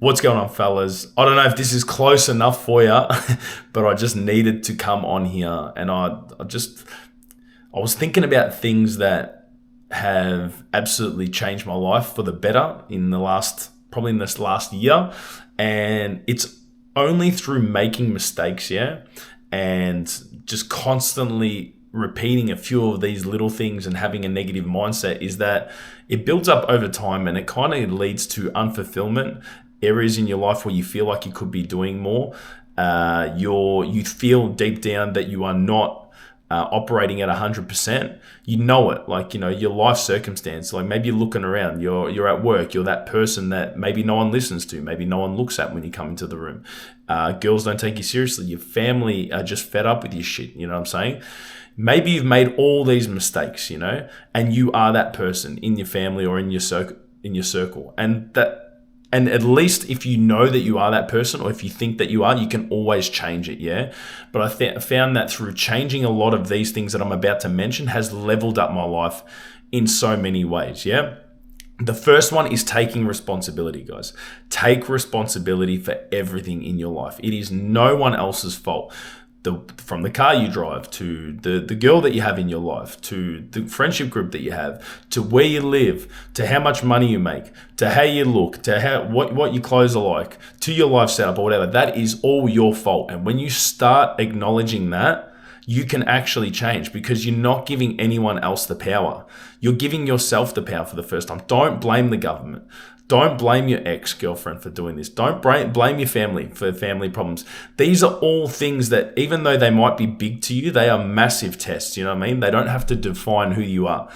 What's going on, fellas? I don't know if this is close enough for you, but I just needed to come on here, and I was thinking about things that have absolutely changed my life for the better probably in this last year, and it's only through making mistakes, yeah, and just constantly repeating a few of these little things and having a negative mindset is that it builds up over time, and it kind of leads to unfulfillment, areas in your life where you feel like you could be doing more. You feel deep down that you are not operating at 100%. You know it, like, you know, your life circumstance, like maybe you're looking around, you're at work, you're that person that maybe no one listens to, maybe no one looks at when you come into the room. Girls don't take you seriously. Your family are just fed up with your shit. You know what I'm saying? Maybe you've made all these mistakes, you know, and you are that person in your family or in your circle. And at least if you know that you are that person, or if you think that you are, you can always change it, yeah? But I found that through changing a lot of these things that I'm about to mention has leveled up my life in so many ways, yeah? The first one is taking responsibility, guys. Take responsibility for everything in your life. It is no one else's fault. From the car you drive, to the girl that you have in your life, to the friendship group that you have, to where you live, to how much money you make, to how you look, to what your clothes are like, to your life setup or whatever. That is all your fault. And when you start acknowledging that, you can actually change, because you're not giving anyone else the power. You're giving yourself the power for the first time. Don't blame the government. Don't blame your ex-girlfriend for doing this. Don't blame your family for family problems. These are all things that, even though they might be big to you, they are massive tests. You know what I mean? They don't have to define who you are.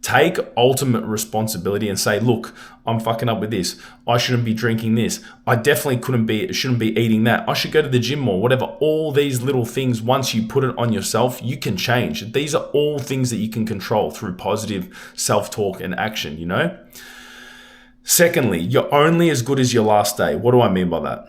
Take ultimate responsibility and say, look, I'm fucking up with this. I shouldn't be drinking this. I definitely shouldn't be eating that. I should go to the gym more, whatever. All these little things, once you put it on yourself, you can change. These are all things that you can control through positive self-talk and action, you know? Secondly, you're only as good as your last day. What do I mean by that?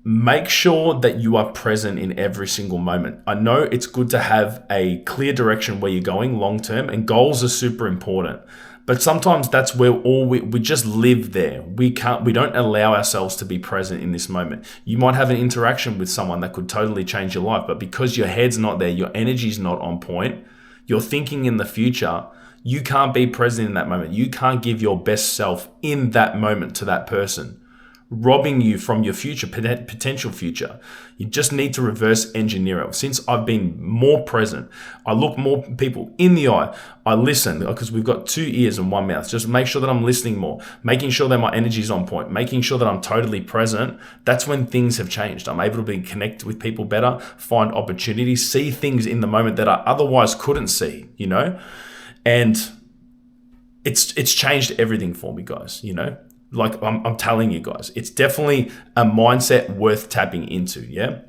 Make sure that you are present in every single moment. I know it's good to have a clear direction where you're going long term, and goals are super important. But sometimes that's where we just live there. We don't allow ourselves to be present in this moment. You might have an interaction with someone that could totally change your life, but because your head's not there, your energy's not on point, you're thinking in the future, you can't be present in that moment. You can't give your best self in that moment to that person, robbing you from your future, potential future. You just need to reverse engineer it. Since I've been more present, I look more people in the eye. I listen, because we've got 2 ears and 1 mouth. Just make sure that I'm listening more, making sure that my energy is on point, making sure that I'm totally present. That's when things have changed. I'm able to connect with people better, find opportunities, see things in the moment that I otherwise couldn't see, you know? And it's changed everything for me, guys, you know? Like I'm telling you guys, it's definitely a mindset worth tapping into, yeah?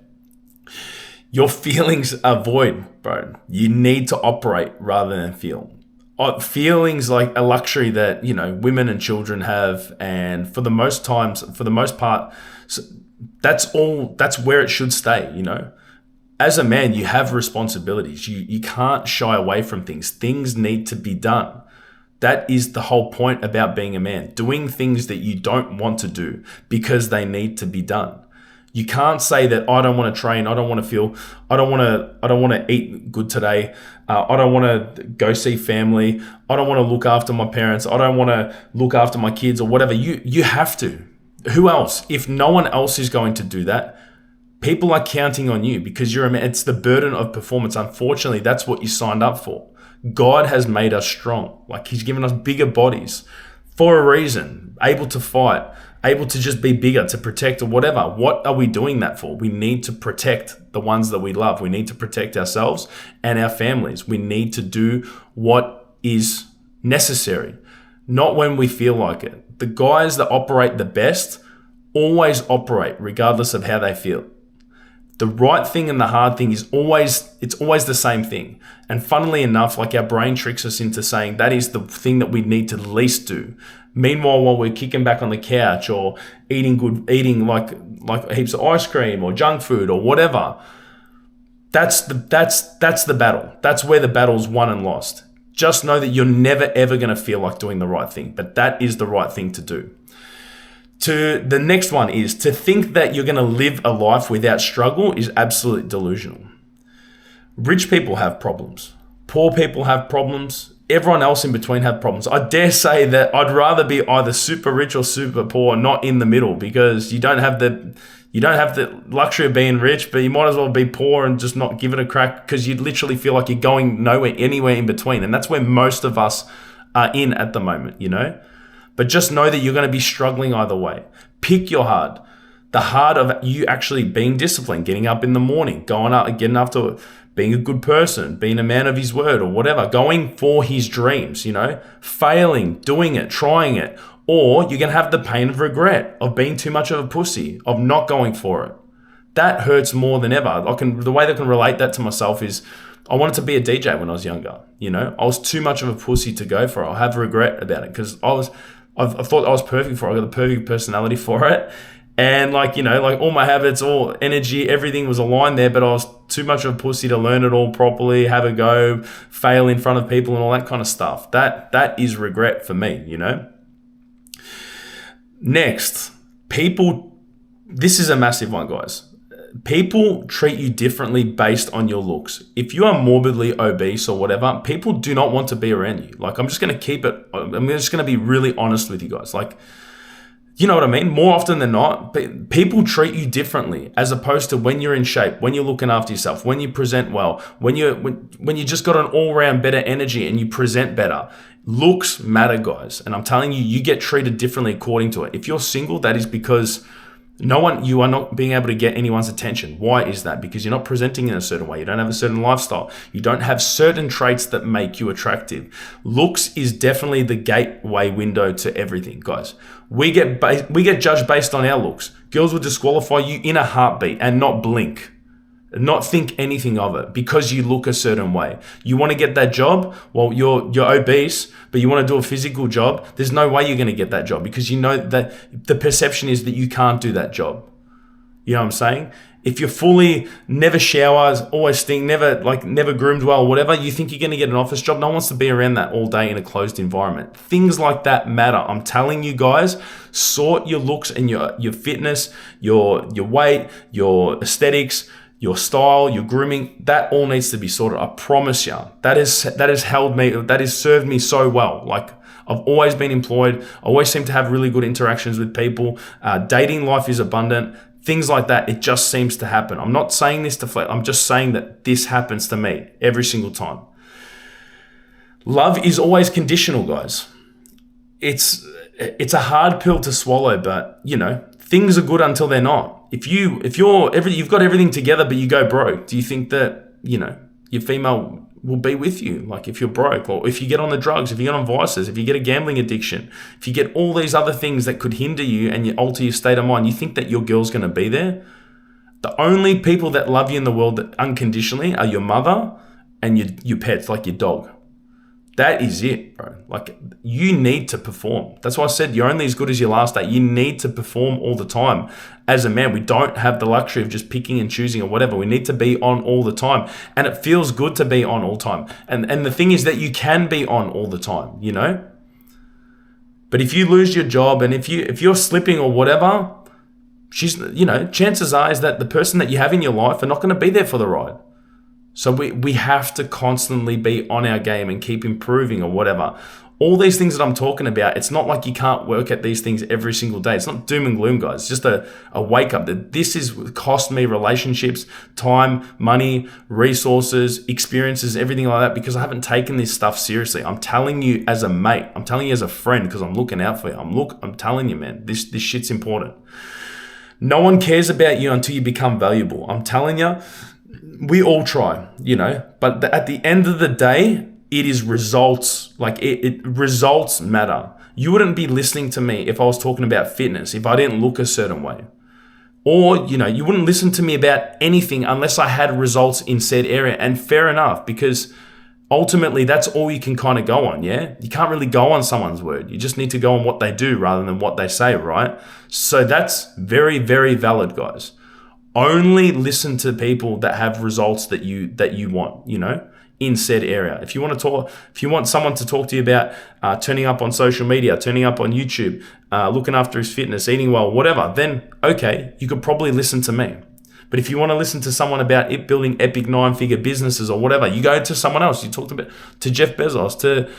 Your feelings are void, bro. You need to operate rather than feel. Feelings like a luxury that, you know, women and children have, and for the most part, that's where it should stay, you know? As a man, you have responsibilities. You can't shy away from things. Things need to be done. That is the whole point about being a man. Doing things that you don't want to do because they need to be done. You can't say that I don't want to train, I don't want to eat good today, I don't want to go see family, I don't want to look after my parents, I don't want to look after my kids or whatever. You have to. Who else? If no one else is going to do that, people are counting on you because you're a man. It's the burden of performance. Unfortunately, that's what you signed up for. God has made us strong. Like, he's given us bigger bodies for a reason, able to fight, able to just be bigger, to protect or whatever. What are we doing that for? We need to protect the ones that we love. We need to protect ourselves and our families. We need to do what is necessary, not when we feel like it. The guys that operate the best always operate regardless of how they feel. The right thing and the hard thing it's always the same thing. And funnily enough, like, our brain tricks us into saying that is the thing that we need to least do. Meanwhile, while we're kicking back on the couch or eating like heaps of ice cream or junk food or whatever, that's the battle. That's where the battle's won and lost. Just know that you're never ever going to feel like doing the right thing, but that is the right thing to do. To the next one is to think that you're going to live a life without struggle is absolutely delusional. Rich people have problems. Poor people have problems. Everyone else in between have problems. I dare say that I'd rather be either super rich or super poor, not in the middle, because you don't have the luxury of being rich, but you might as well be poor and just not give it a crack, because you'd literally feel like you're going anywhere in between. And that's where most of us are in at the moment, But just know that you're going to be struggling either way. Pick your hard. The hard of you actually being disciplined, getting up in the morning, going out and getting up to it, being a good person, being a man of his word or whatever, going for his dreams, failing, doing it, trying it. Or you're going to have the pain of regret of being too much of a pussy, of not going for it. That hurts more than ever. The way that I can relate that to myself is I wanted to be a DJ when I was younger. I was too much of a pussy to go for it. I have regret about it because I thought I was perfect for it. I got the perfect personality for it. And all my habits, all energy, everything was aligned there, but I was too much of a pussy to learn it all properly, have a go, fail in front of people and all that kind of stuff. That is regret for me, Next, this is a massive one, guys. People treat you differently based on your looks. If you are morbidly obese or whatever, people do not want to be around you. I'm just going to be really honest with you guys. You know what I mean? More often than not, people treat you differently as opposed to when you're in shape, when you're looking after yourself, when you present well, when you just got an all-round better energy and you present better. Looks matter, guys. And I'm telling you, you get treated differently according to it. If you're single, that is because you are not being able to get anyone's attention. Why is that? Because you're not presenting in a certain way. You don't have a certain lifestyle. You don't have certain traits that make you attractive. Looks is definitely the gateway window to everything, guys. We get judged based on our looks. Girls will disqualify you in a heartbeat and not blink, not think anything of it because you look a certain way. You want to get that job? Well, you're obese, but you want to do a physical job. There's no way you're going to get that job because you know that the perception is that you can't do that job. You know what I'm saying? If you're fully never showers, always stink, never groomed well, whatever, you think you're going to get an office job. No one wants to be around that all day in a closed environment. Things like that matter. I'm telling you guys, sort your looks and your fitness, your weight, your aesthetics, your style, your grooming, that all needs to be sorted. I promise you. That has served me so well. I've always been employed. I always seem to have really good interactions with people. Dating life is abundant. Things like that, it just seems to happen. I'm not saying this to flex. I'm just saying that this happens to me every single time. Love is always conditional, guys. It's a hard pill to swallow, but things are good until they're not. If you've got everything together but you go broke, do you think that your female will be with you? If you're broke, or if you get on the drugs, if you get on vices, if you get a gambling addiction, if you get all these other things that could hinder you and you alter your state of mind, you think that your girl's going to be there? The only people that love you in the world that unconditionally are your mother and your pets, like your dog. That is it, bro. You need to perform. That's why I said you're only as good as your last day. You need to perform all the time. As a man, we don't have the luxury of just picking and choosing or whatever. We need to be on all the time. And it feels good to be on all the time. And the thing is that you can be on all the time, But if you lose your job and if you're slipping or whatever, chances are is that the person that you have in your life are not going to be there for the ride. So we have to constantly be on our game and keep improving or whatever. All these things that I'm talking about, it's not like you can't work at these things every single day. It's not doom and gloom, guys. It's just a wake up that this is cost me relationships, time, money, resources, experiences, everything like that, because I haven't taken this stuff seriously. I'm telling you as a mate. I'm telling you as a friend because I'm looking out for you. I'm telling you, man, this shit's important. No one cares about you until you become valuable. I'm telling you. We all try, but at the end of the day, it is results. Results matter. You wouldn't be listening to me if I was talking about fitness, if I didn't look a certain way. Or, you wouldn't listen to me about anything unless I had results in said area. And fair enough, because ultimately that's all you can kind of go on, yeah? You can't really go on someone's word. You just need to go on what they do rather than what they say, right? So that's very, very valid, guys. Only listen to people that have results that you want, in said area. If you want someone to talk to you about turning up on social media, turning up on YouTube, looking after his fitness, eating well, whatever, then okay, you could probably listen to me. But if you want to listen to someone about it building epic 9-figure businesses or whatever, you go to someone else. You talk to Jeff Bezos, to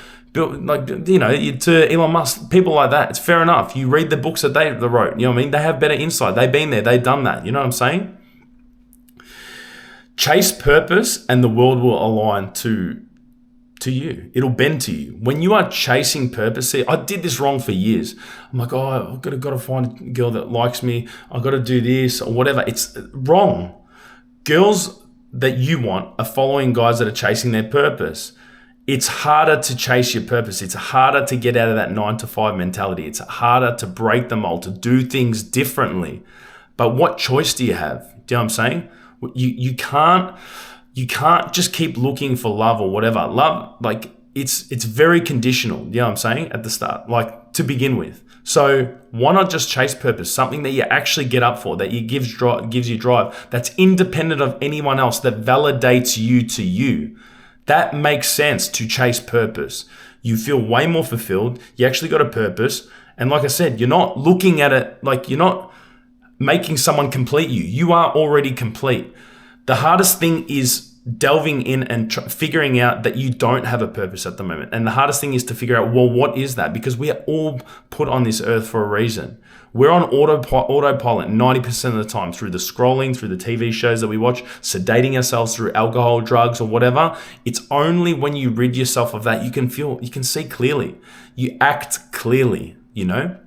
Elon Musk, people like that. It's fair enough. You read the books that they wrote. You know what I mean? They have better insight. They've been there. They've done that. You know what I'm saying? Chase purpose and the world will align to you. It'll bend to you. When you are chasing purpose, see, I did this wrong for years. I'm like, oh, I've got to find a girl that likes me. I've got to do this or whatever. It's wrong. Girls that you want are following guys that are chasing their purpose. It's harder to chase your purpose. It's harder to get out of that 9-to-5 mentality. It's harder to break the mold, to do things differently. But what choice do you have? Do you know what I'm saying? You can't just keep looking for love or whatever. Love, like it's very conditional. You know what I'm saying? At the start, like to begin with. So why not just chase purpose? Something that you actually get up for, that gives you drive, that's independent of anyone else, that validates you to you. That makes sense to chase purpose. You feel way more fulfilled. You actually got a purpose. And like I said, you're not looking at it like you're not making someone complete you. You are already complete. The hardest thing is delving in and figuring out that you don't have a purpose at the moment. And the hardest thing is to figure out, well, what is that? Because we are all put on this earth for a reason. We're on autopilot 90% of the time through the scrolling, through the TV shows that we watch, sedating ourselves through alcohol, drugs, or whatever. It's only when you rid yourself of that, you can see clearly. You act clearly, you know?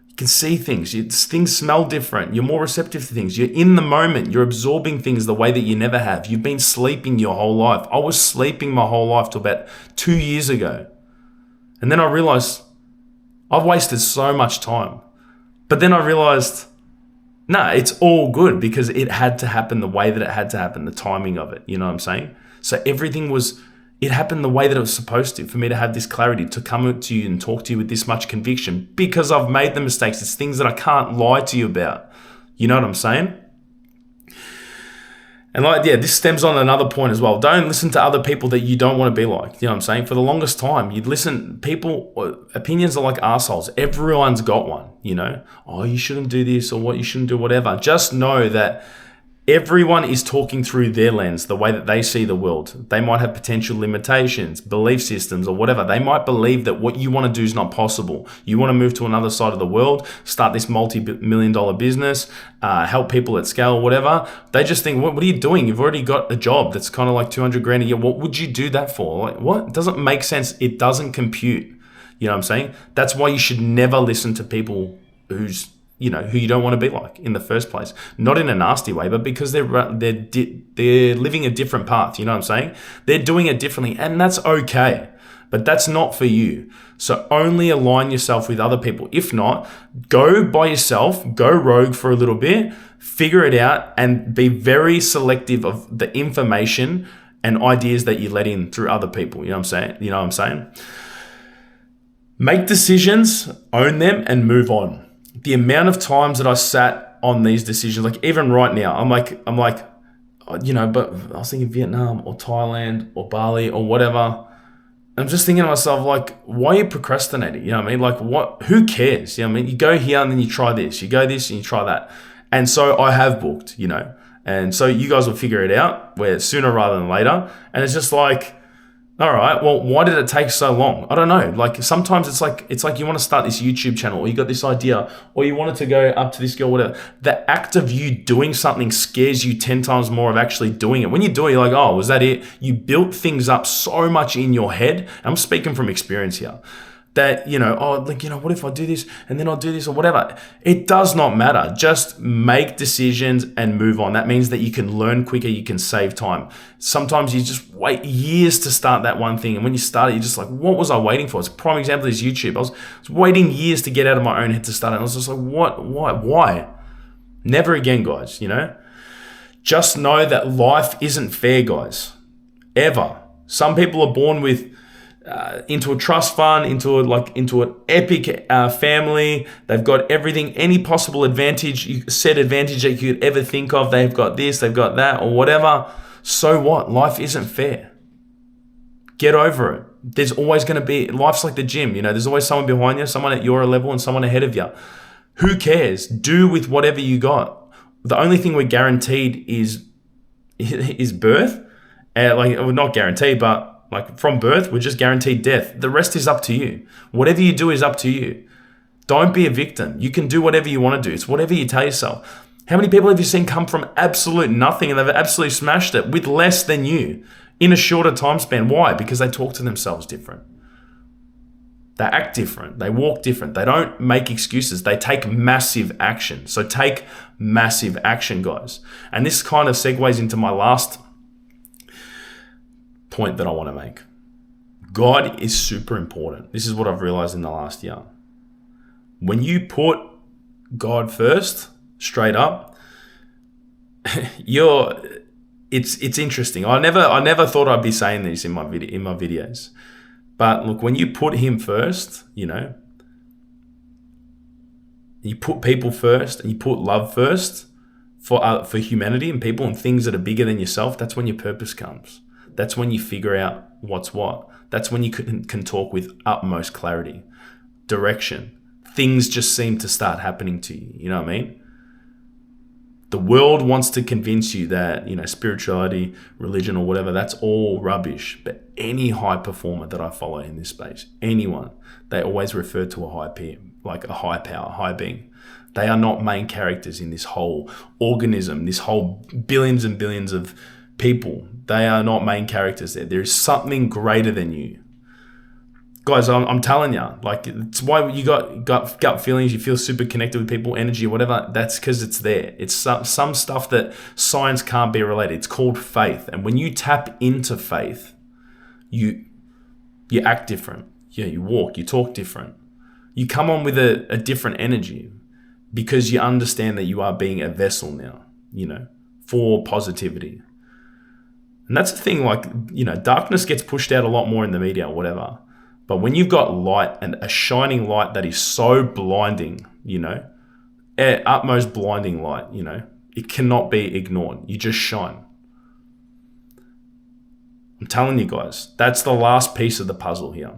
You can see things. Things smell different. You're more receptive to things. You're in the moment. You're absorbing things the way that you never have. You've been sleeping your whole life. I was sleeping my whole life till about 2 years ago. And then I realized I've wasted so much time. But then I realized, it's all good because it had to happen the way that it had to happen, the timing of it. You know what I'm saying? So it happened the way that it was supposed to, for me to have this clarity, to come to you and talk to you with this much conviction, because I've made the mistakes. It's things that I can't lie to you about. You know what I'm saying? And this stems on another point as well. Don't listen to other people that you don't want to be like. You know what I'm saying? For the longest time, you'd listen, opinions are like assholes. Everyone's got one, you know? Oh, you shouldn't do this, or what, you shouldn't do whatever. Just know that everyone is talking through their lens, the way that they see the world. They might have potential limitations, belief systems, or whatever. They might believe that what you want to do is not possible. You want to move to another side of the world, start this multi-million-dollar business, help people at scale, whatever. They just think, what are you doing? You've already got a job that's kind of like 200 grand a year. What would you do that for? Like, what? It doesn't make sense. It doesn't compute. You know what I'm saying? That's why you should never listen to people who you don't want to be like in the first place. Not in a nasty way, but because they're living a different path. You know what I'm saying? They're doing it differently, and that's okay. But that's not for you. So only align yourself with other people. If not, go by yourself, go rogue for a little bit, figure it out, and be very selective of the information and ideas that you let in through other people. You know what I'm saying? Make decisions, own them, and move on. The amount of times that I sat on these decisions, like even right now, I'm like, but I was thinking Vietnam or Thailand or Bali or whatever. I'm just thinking to myself, like, why are you procrastinating? You know what I mean? Like, who cares? You know what I mean? You go here and then you try this, you go this and you try that. And so I have booked, and so you guys will figure it out where sooner rather than later. And it's just like, all right, well, why did it take so long? I don't know. Like sometimes it's like you want to start this YouTube channel, or you got this idea, or you wanted to go up to this girl, whatever. The act of you doing something scares you 10 times more of actually doing it. When you do it, you're like, oh, was that it? You built things up so much in your head. I'm speaking from experience here. That, what if I do this and then I'll do this or whatever. It does not matter. Just make decisions and move on. That means that you can learn quicker, you can save time. Sometimes you just wait years to start that one thing. And when you start it, you're just like, what was I waiting for? It's a prime example is YouTube. I was waiting years to get out of my own head to start it. I was just like, what? Why? Never again, guys, Just know that life isn't fair, guys. Ever. Some people are born with into a trust fund, into an epic family. They've got everything, any possible advantage that you could ever think of. They've got this, they've got that, or whatever. So what? Life isn't fair. Get over it. There's always going to be, life's like the gym, there's always someone behind you, someone at your level and someone ahead of you. Who cares? Do with whatever you got. The only thing we're guaranteed is birth. Not guaranteed, but like from birth, we're just guaranteed death. The rest is up to you. Whatever you do is up to you. Don't be a victim. You can do whatever you want to do. It's whatever you tell yourself. How many people have you seen come from absolute nothing and they've absolutely smashed it with less than you in a shorter time span? Why? Because they talk to themselves different. They act different. They walk different. They don't make excuses. They take massive action. So take massive action, guys. And this kind of segues into my last point that I want to make. God is super important. This is what I've realized in the last year. When you put God first, straight up, it's interesting. I never thought I'd be saying this in my videos. But look, when you put him first, you put people first and you put love first for humanity and people and things that are bigger than yourself, that's when your purpose comes. That's when you figure out what's what. That's when you can talk with utmost clarity, direction. Things just seem to start happening to you. You know what I mean? The world wants to convince you that, spirituality, religion or whatever, that's all rubbish. But any high performer that I follow in this space, anyone, they always refer to a high PM, like a high power, high being. They are not main characters in this whole organism, this whole billions and billions of people. They are not main characters there. There is something greater than you. Guys, I'm telling you, like, it's why you got gut feelings, you feel super connected with people, energy, whatever. That's because it's there. It's some stuff that science can't be related. It's called faith. And when you tap into faith, you act different. Yeah, you walk, you talk different. You come on with a different energy because you understand that you are being a vessel now, for positivity. And that's the thing, like, darkness gets pushed out a lot more in the media or whatever. But when you've got light and a shining light that is so blinding, utmost blinding light, it cannot be ignored. You just shine. I'm telling you guys, that's the last piece of the puzzle here.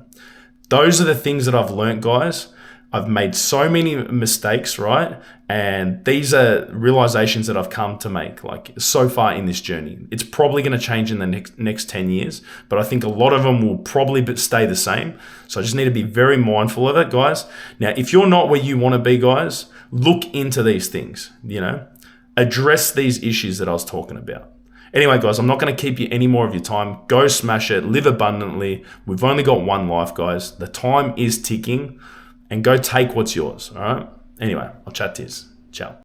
Those are the things that I've learned, guys. I've made so many mistakes, right? And these are realizations that I've come to make, like, so far in this journey. It's probably going to change in the next 10 years, but I think a lot of them will probably stay the same. So I just need to be very mindful of it, guys. Now, if you're not where you want to be, guys, look into these things, address these issues that I was talking about. Anyway, guys, I'm not going to keep you any more of your time. Go smash it, live abundantly. We've only got one life, guys. The time is ticking. And go take what's yours, all right? Anyway, I'll chat to you. Ciao.